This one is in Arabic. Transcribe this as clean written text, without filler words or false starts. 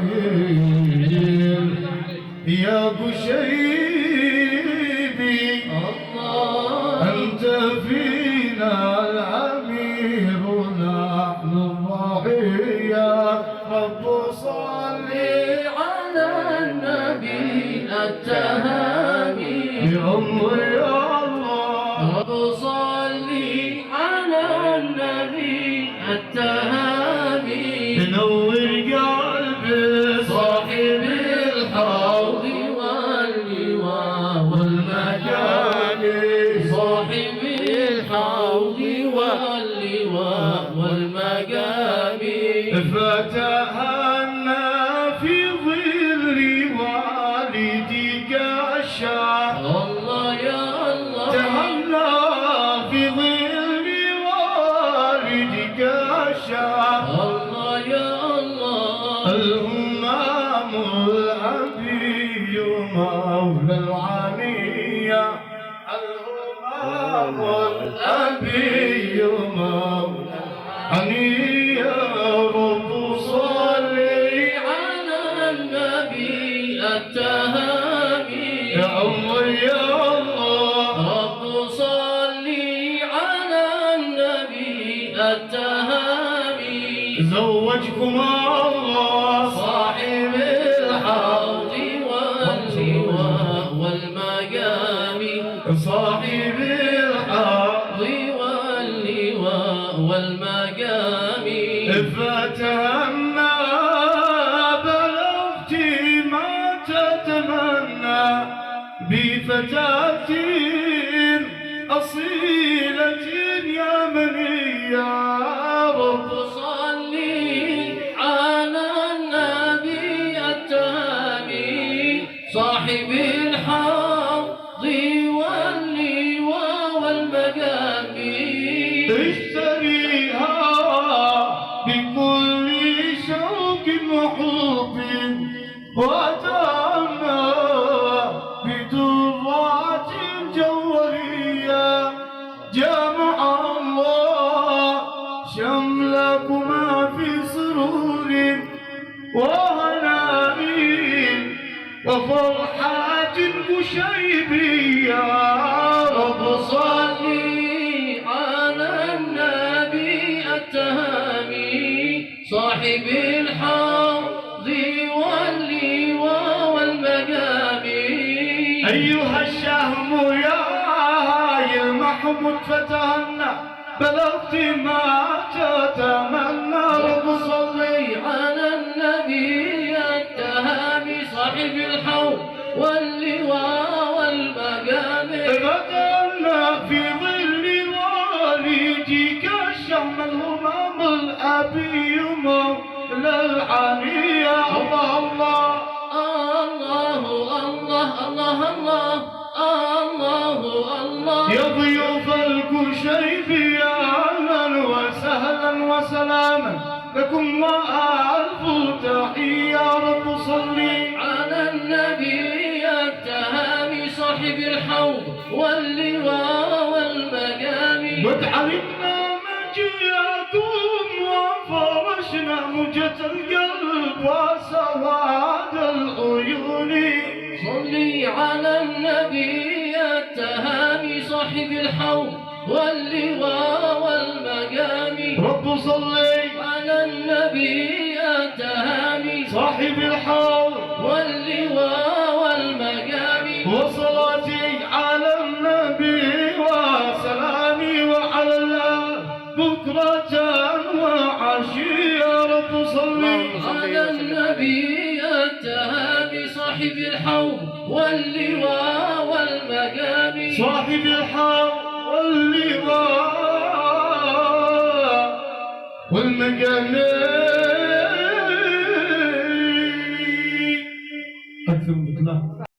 النايل يا قشيبي أنت فينا الأمير ونحن الرعية رب صلي على النبي التهامي بعمر يا الله رب صلي على النبي التهامي تنور قلبي صاحب الحوض واللواء والمجامي صاحب الحوض واللواء والمجامي فتهنى في ظل والدك الشاء الله يا الله تهنى في ظل والدك الشاء الله يا الله الهمام الأبي مولى العليا الهمام الأبي مولى العليا رب صلي على النبي التهامي يا عمر يا الله رب صلي على النبي التهامي زوجكم الله صاحب الحوض واللواء والمجامي صاحب الحق واللواء والمجامي فتهنى بلغت ما تتمنى بفتاة أصيلة يمنية رب صلي على النبي التهامي صاحب الحوض واللواء والمجامي اشتريها بكل شوق وحب وأتانا بدرات جوهرية جمع الله شملكما في سرور وهناء وفرحات قشيبية رب صلي على النبي التهامي صاحب الحوض واللواء والمجامي أيها الشهم يا هاي المحمود فتهنى بلغت ما تتمنى رب صلي على النبي التهامي صاحب الحوض واللواء والمجامي فتهنى في ظل والدك الشهم الهمام الأبي مولى العليا الله الله الله الله الله الله الله يا ضيوف الكشيفية أهلا وسهلا وسلاما لكم وألف تحية رب صلي على النبي التهامي صاحب الحوض واللواء والمجامي قد علمنا مجيئكم وفرشنا موجة القلب وسواد العيون صلي على النبي التهامي صاحب الحوض واللواء والمجامي رب صلي على النبي التهامي صاحب الحوض واللواء والمجامي وصلاتي على النبي وسلامي وعلى الله بكرة وعشية رب صلي على النبي التهامي صاحب الحوض واللواء والمجامي صاحب الحق واللواء والمجامع أكثر من